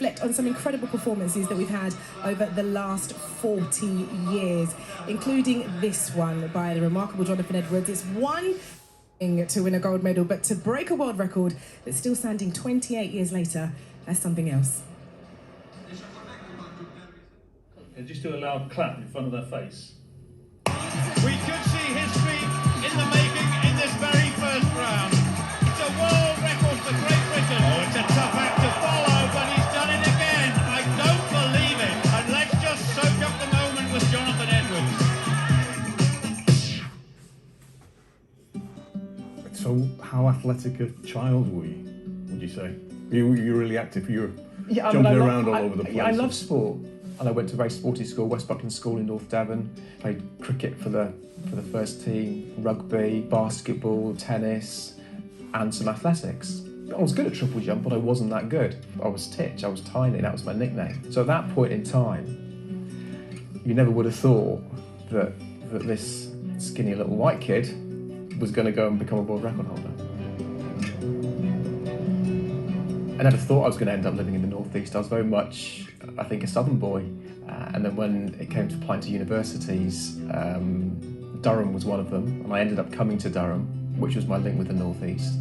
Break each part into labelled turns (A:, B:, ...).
A: reflect on some incredible performances that we've had over the last 40 years, including this one by the remarkable Jonathan Edwards. It's one thing to win a gold medal, but to break a world record that's still standing 28 years later, that's something else.
B: And just do a loud clap in front of their face.
C: We could see history in the making in this very first round. It's a world record for Great Britain. Oh, it's a tough act to follow, but he's done it again. I don't believe it. And let's just soak up the moment with Jonathan Edwards.
D: So, how athletic a child were you, would you say? You were really active, you were jumping around all over the place.
E: Yeah, I love sport. And I went to a very sporty school, West Buckland School in North Devon. Played cricket for the first team, rugby, basketball, tennis, and some athletics. I was good at triple jump, but I wasn't that good. I was Titch, I was tiny, that was my nickname. So at that point in time, you never would have thought that this skinny little white kid was going to go and become a world record holder. I never thought I was going to end up living in the Northeast. I was very much, I think, a southern boy. And then when it came to applying to universities, Durham was one of them, and I ended up coming to Durham, which was my link with the Northeast.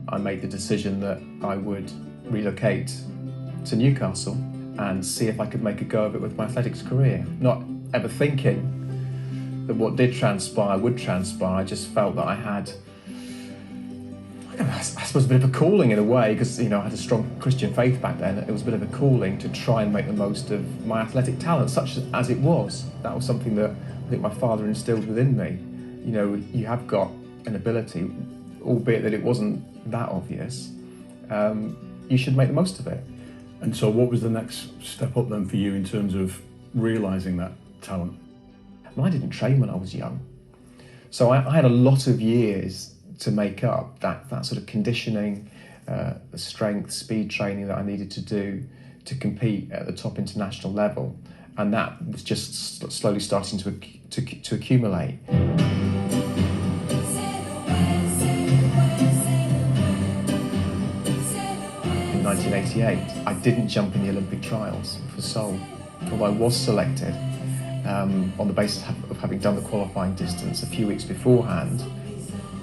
E: I made the decision that I would relocate to Newcastle and see if I could make a go of it with my athletics career. Not ever thinking that what did transpire would transpire. I just felt that I had, I suppose, a bit of a calling in a way, because I had a strong Christian faith back then. It was a bit of a calling to try and make the most of my athletic talent, such as it was. That was something that I think my father instilled within me. You have got an ability, albeit that it wasn't that obvious. You should make the most of it.
D: And so what was the next step up then for you in terms of realising that talent?
E: I didn't train when I was young. So I had a lot of years to make up that sort of conditioning, the strength, speed training that I needed to do to compete at the top international level, and that was just slowly starting to accumulate. In 1988, I didn't jump in the Olympic trials for Seoul, although I was selected on the basis of having done the qualifying distance a few weeks beforehand.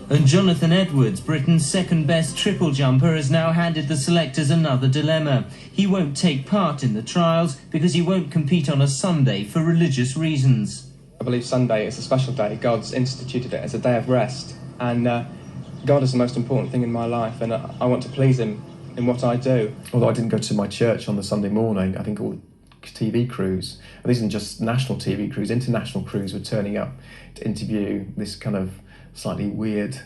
F: And Jonathan Edwards, Britain's second best triple jumper, has now handed the selectors another dilemma. He won't take part in the trials because he won't compete on a Sunday for religious reasons.
E: I believe Sunday is a special day. God's instituted it as a day of rest, and God is the most important thing in my life, and I want to please him in what I do. Although I didn't go to my church on the Sunday morning, I think all TV crews, and these aren't just national TV crews, international crews were turning up to interview this kind of slightly weird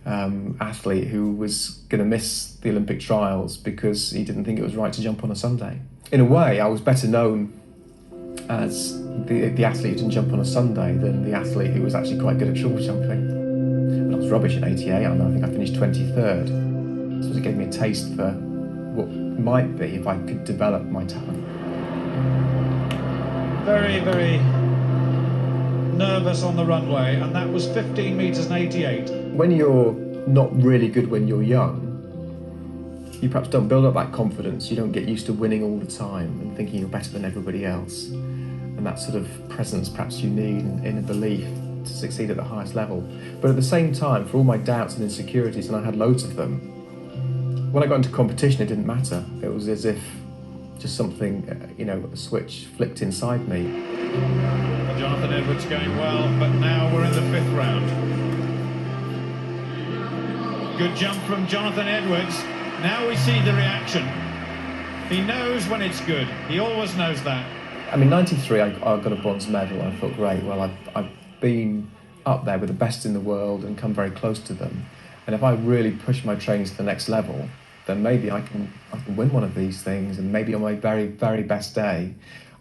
E: athlete who was going to miss the Olympic trials because he didn't think it was right to jump on a Sunday. In a way, I was better known as the athlete who didn't jump on a Sunday than the athlete who was actually quite good at triple jumping. But I was rubbish in 88, and I think I finished 23rd. So it gave me a taste for what might be if I could develop my talent.
C: Very, very nervous on the runway, and that was 15 metres and 88.
E: When you're not really good when you're young, you perhaps don't build up that confidence. You don't get used to winning all the time and thinking you're better than everybody else. And that sort of presence perhaps you need in a belief to succeed at the highest level. But at the same time, for all my doubts and insecurities, and I had loads of them, when I got into competition, it didn't matter. It was as if just something, a switch flicked inside me.
C: Jonathan Edwards going well, but now we're in the fifth round. Good jump from Jonathan Edwards. Now we see the reaction. He knows when it's good. He always knows that.
E: I mean, 93, I got a bronze medal, and I thought, great, well, I've been up there with the best in the world and come very close to them. And if I really push my training to the next level, then maybe I can win one of these things, and maybe on my very, very best day,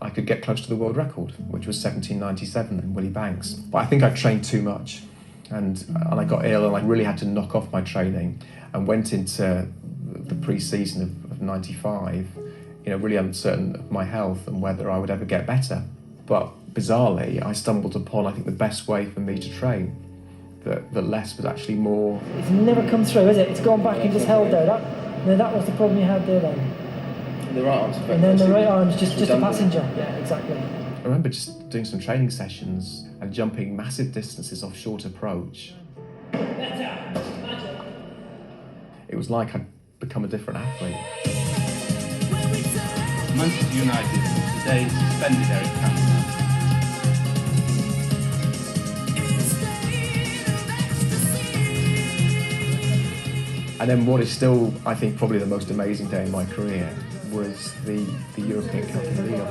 E: I could get close to the world record, which was 1797 in Willie Banks. But I think I trained too much, and I got ill, and I really had to knock off my training, and went into the pre-season of 95, really uncertain of my health and whether I would ever get better. But bizarrely, I stumbled upon, I think, the best way for me to train, that less was actually more.
G: It's never come through, is it? It's gone back and just held there. That was the problem you had there then.
E: The right arm's
G: and then the right arm's just a passenger. Yeah, exactly.
E: I remember just doing some training sessions and jumping massive distances off short approach. It was like I'd become a different athlete.
H: Manchester United today suspended Eric Cantona.
E: And then what is still, I think, probably the most amazing day in my career was the European Cup in Rio.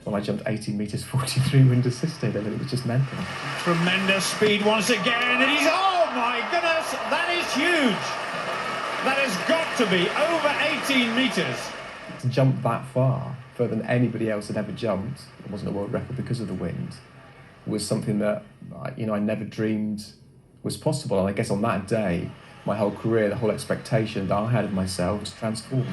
E: When I jumped 18 metres 43 wind assisted, I mean, it was just mental.
C: Tremendous speed once again, and he's, oh my goodness, that is huge. That has got to be over 18 metres.
E: To jump that far, further than anybody else had ever jumped, it wasn't a world record because of the wind, was something that, I never dreamed was possible. And I guess on that day, my whole career, the whole expectation that I had of myself was transformed.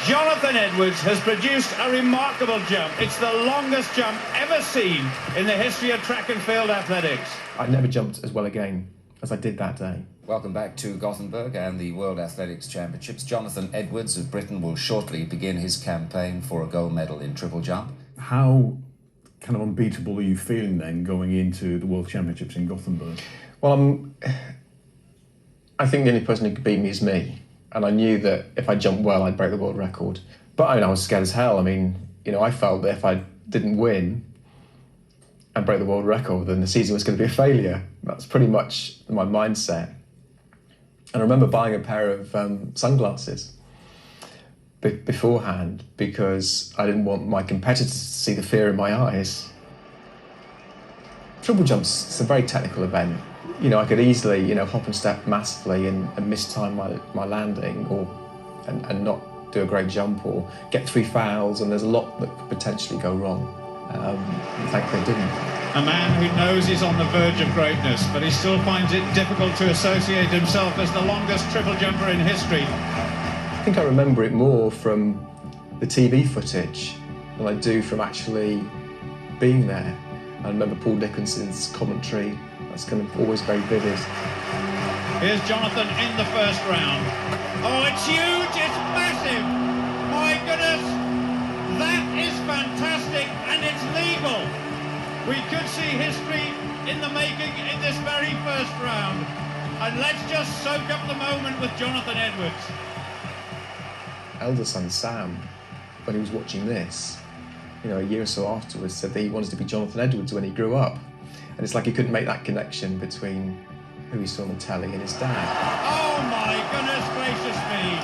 C: Jonathan Edwards has produced a remarkable jump. It's the longest jump ever seen in the history of track and field athletics.
E: I never jumped as well again as I did that day.
I: Welcome back to Gothenburg and the World Athletics Championships. Jonathan Edwards of Britain will shortly begin his campaign for a gold medal in triple jump.
D: How kind of unbeatable are you feeling then going into the World Championships in Gothenburg?
E: Well, I think the only person who could beat me is me. And I knew that if I jumped well, I'd break the world record. But I was scared as hell. I felt that if I didn't win and break the world record, then the season was going to be a failure. That's pretty much my mindset. And I remember buying a pair of sunglasses beforehand because I didn't want my competitors to see the fear in my eyes. Triple jump's, it's a very technical event. I could easily, hop and step massively and mistime my landing and not do a great jump or get 3 fouls, and there's a lot that could potentially go wrong. Thankfully it didn't.
C: A man who knows he's on the verge of greatness, but he still finds it difficult to associate himself as the longest triple jumper in history.
E: I think I remember it more from the TV footage than I do from actually being there. I remember Paul Dickinson's commentary. That's kind of always very vivid.
C: Here's Jonathan in the first round. Oh, it's huge, it's massive. My goodness, that is fantastic, and it's legal. We could see history in the making in this very first round. And let's just soak up the moment with Jonathan Edwards.
E: Elder son Sam, when he was watching this, a year or so afterwards, said that he wanted to be Jonathan Edwards when he grew up. And it's like he couldn't make that connection between who he saw on the telly and his dad.
C: Oh my goodness gracious me.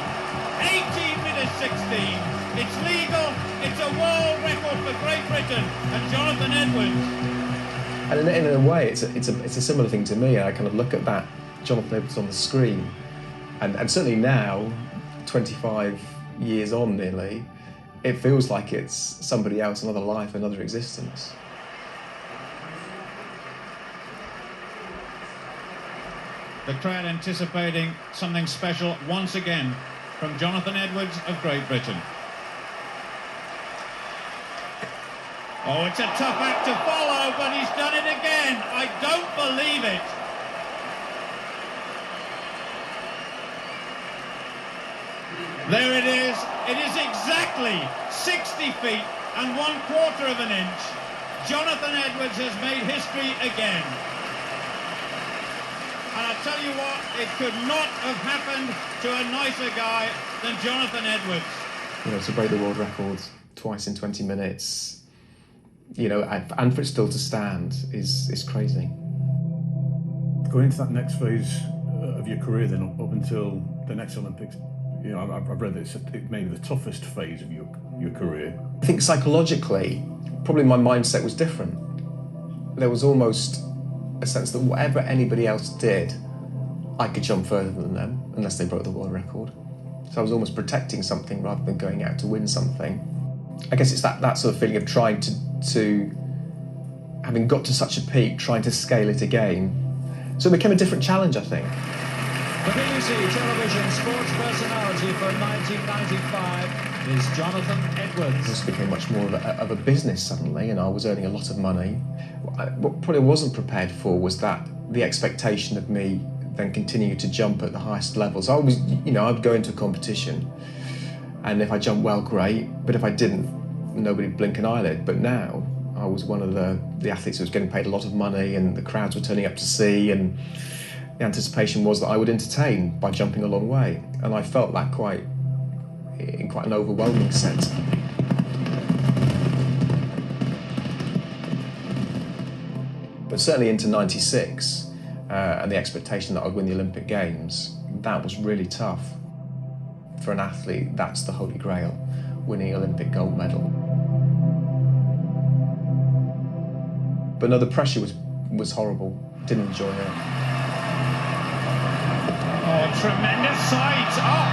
C: 18 minutes 16. It's legal, it's a world record for Great Britain and Jonathan Edwards.
E: And in a way, it's a similar thing to me. I kind of look at that Jonathan Edwards on the screen, and certainly now, 25 years on nearly, it feels like it's somebody else, another life, another existence.
C: The crowd anticipating something special once again from Jonathan Edwards of Great Britain. Oh, it's a tough act to follow, but he's done it again. I don't believe it. There it is. It is exactly 60 feet and 1/4 of an inch. Jonathan Edwards has made history again. And I tell you what, it could not have happened to a nicer guy than Jonathan Edwards.
E: To break the world record twice in 20 minutes, and for it still to stand is crazy.
D: Going into that next phase of your career then, up until the next Olympics, I've read that it may be the toughest phase of your career.
E: I think psychologically, probably my mindset was different. There was almost a sense that whatever anybody else did, I could jump further than them, unless they broke the world record. So I was almost protecting something rather than going out to win something. I guess it's that sort of feeling of trying to having got to such a peak, trying to scale it again. So it became a different challenge, I think.
C: The BBC television sports personality for 1995 is Jonathan Edwards.
E: This became much more of a business suddenly, and I was earning a lot of money. What probably wasn't prepared for was that the expectation of me then continue to jump at the highest levels. I always, I'd go into a competition, and if I jumped well, great, but if I didn't, nobody would blink an eyelid. But now, I was one of the athletes who was getting paid a lot of money, and the crowds were turning up to see, and the anticipation was that I would entertain by jumping a long way. And I felt that in quite an overwhelming sense. But certainly into '96, and the expectation that I'd win the Olympic Games, that was really tough. For an athlete, that's the holy grail, winning Olympic gold medal. But no, the pressure was horrible. Didn't enjoy it.
C: Oh, tremendous sight! Oh!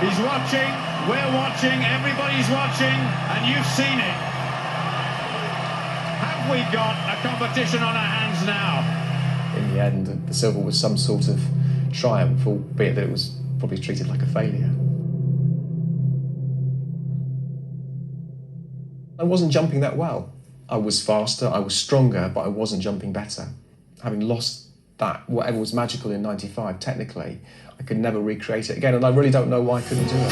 C: He's watching, we're watching, everybody's watching, and you've seen it. Have we got a competition on our hands now?
E: In the end, the silver was some sort of triumph, albeit that it was probably treated like a failure. I wasn't jumping that well. I was faster, I was stronger, but I wasn't jumping better. Having lost that, whatever was magical in '95, technically, I could never recreate it again, and I really don't know why I couldn't do it.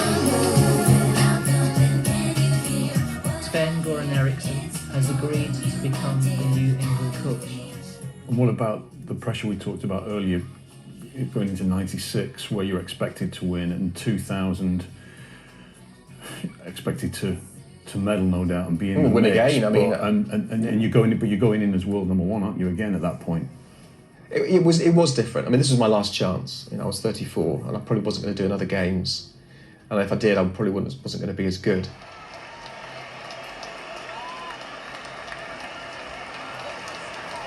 G: Sven-Göran Eriksson has agreed to become the new England coach.
D: And what about the pressure we talked about earlier, going into '96, where you're expected to win, and 2000, expected to medal, no doubt, and be in the
E: win
D: mix,
E: again. I mean,
D: and you're going in as world number one, aren't you? Again at that point.
E: It was different. I mean, this was my last chance. I was 34, and I probably wasn't going to do another Games. And if I did, I probably wasn't going to be as good.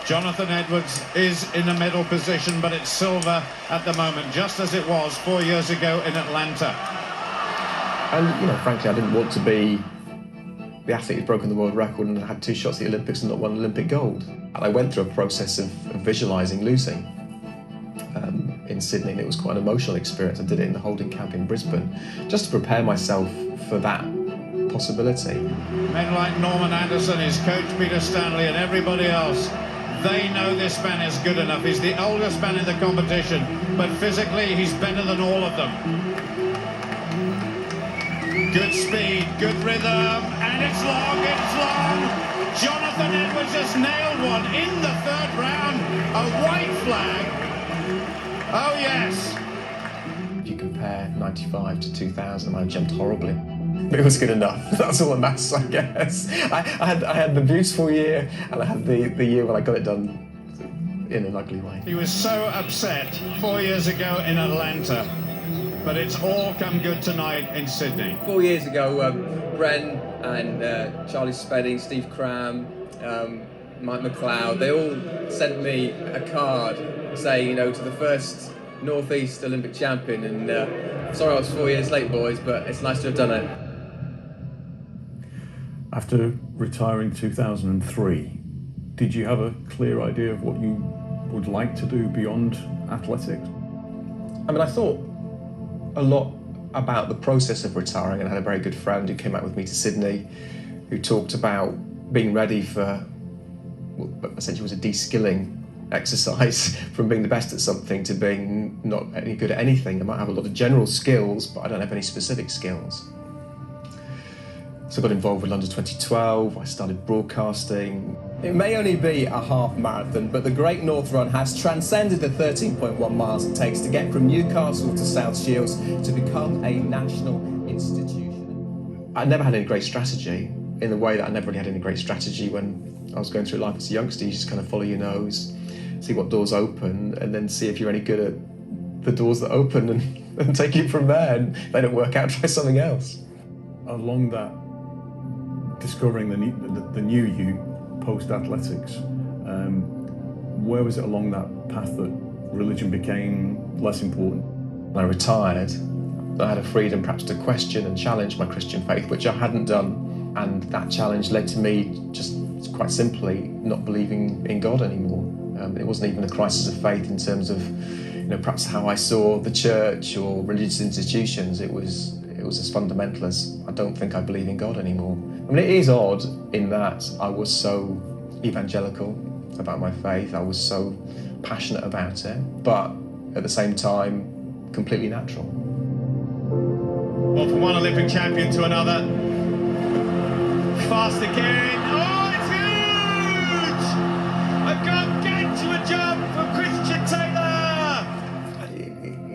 C: Jonathan Edwards is in a medal position, but it's silver at the moment, just as it was 4 years ago in Atlanta.
E: And, frankly, I didn't want to be the athlete who'd broken the world record and had 2 shots at the Olympics and not won Olympic gold. And I went through a process of visualising losing in Sydney, and it was quite an emotional experience. I did it in the holding camp in Brisbane, just to prepare myself for that possibility.
C: Men like Norman Anderson, his coach Peter Stanley, and everybody else, they know this man is good enough. He's the oldest man in the competition, but physically he's better than all of them. Good speed, good rhythm, and it's long. Jonathan Edwards has nailed one in the 3rd round. A white flag. Oh, yes.
E: If you compare '95 to 2000, I jumped horribly. It was good enough. That's all that matters, I guess. I had the beautiful year, and I had the year when I got it done in an ugly way.
C: He was so upset 4 years ago in Atlanta. But it's all come good tonight in Sydney.
E: 4 years ago, Bren and Charlie Spedding, Steve Cram, Mike McLeod, they all sent me a card saying, to the first North East Olympic champion, and sorry I was 4 years late, boys, but it's nice to have done it.
D: After retiring 2003, did you have a clear idea of what you would like to do beyond athletics?
E: I mean, I thought a lot about the process of retiring, and I had a very good friend who came out with me to Sydney who talked about being ready for what essentially was a de-skilling exercise from being the best at something to being not any good at anything. I might have a lot of general skills, but I don't have any specific skills. So I got involved with London 2012, I started broadcasting. It may only be a half marathon, but the Great North Run has transcended the 13.1 miles it takes to get from Newcastle to South Shields to become a national institution. I never had any great strategy, in the way that I never really had any great strategy when I was going through life as a youngster. You just kind of follow your nose, see what doors open, and then see if you're any good at the doors that open and take it from there. And if they don't work out, try something else.
D: Along that, discovering the new you post-athletics, where was it along that path that religion became less important?
E: When I retired, I had a freedom perhaps to question and challenge my Christian faith, which I hadn't done, and that challenge led to me just quite simply not believing in God anymore. It wasn't even a crisis of faith in terms of perhaps how I saw the church or religious institutions. It was as fundamental as I don't think I believe in God anymore. I mean, it is odd in that I was so evangelical, about my faith. I was so passionate about it, but at the same time, completely natural.
C: Well, from one Olympic champion to another. Fast again. Oh, it's huge! A gargantuan jump from Christian Taylor!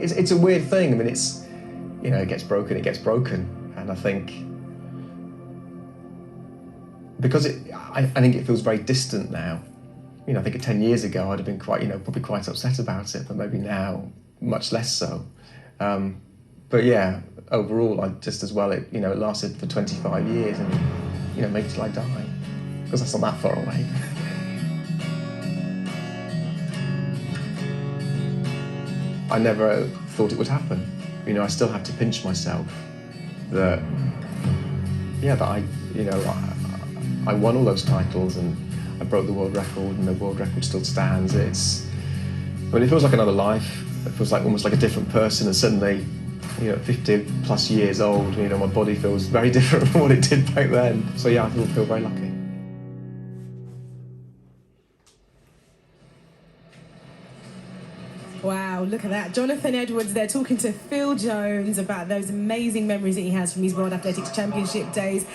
E: It's a weird thing. I mean, it's, you know, it gets broken. And I think, because I think it feels very distant now. You know, I think 10 years ago I'd have been quite, probably quite upset about it, but maybe now much less so. But yeah, overall, just as well, it lasted for 25 years and, maybe till I die, because that's not that far away. I never thought it would happen. I still have to pinch myself that, I won all those titles and I broke the world record, and the world record still stands. It feels like another life. It feels like almost like a different person, and suddenly, 50 plus years old, my body feels very different from what it did back then. So yeah, I feel very lucky.
A: Wow, look at that. Jonathan Edwards there talking to Phil Jones about those amazing memories that he has from his World Athletics Championship days.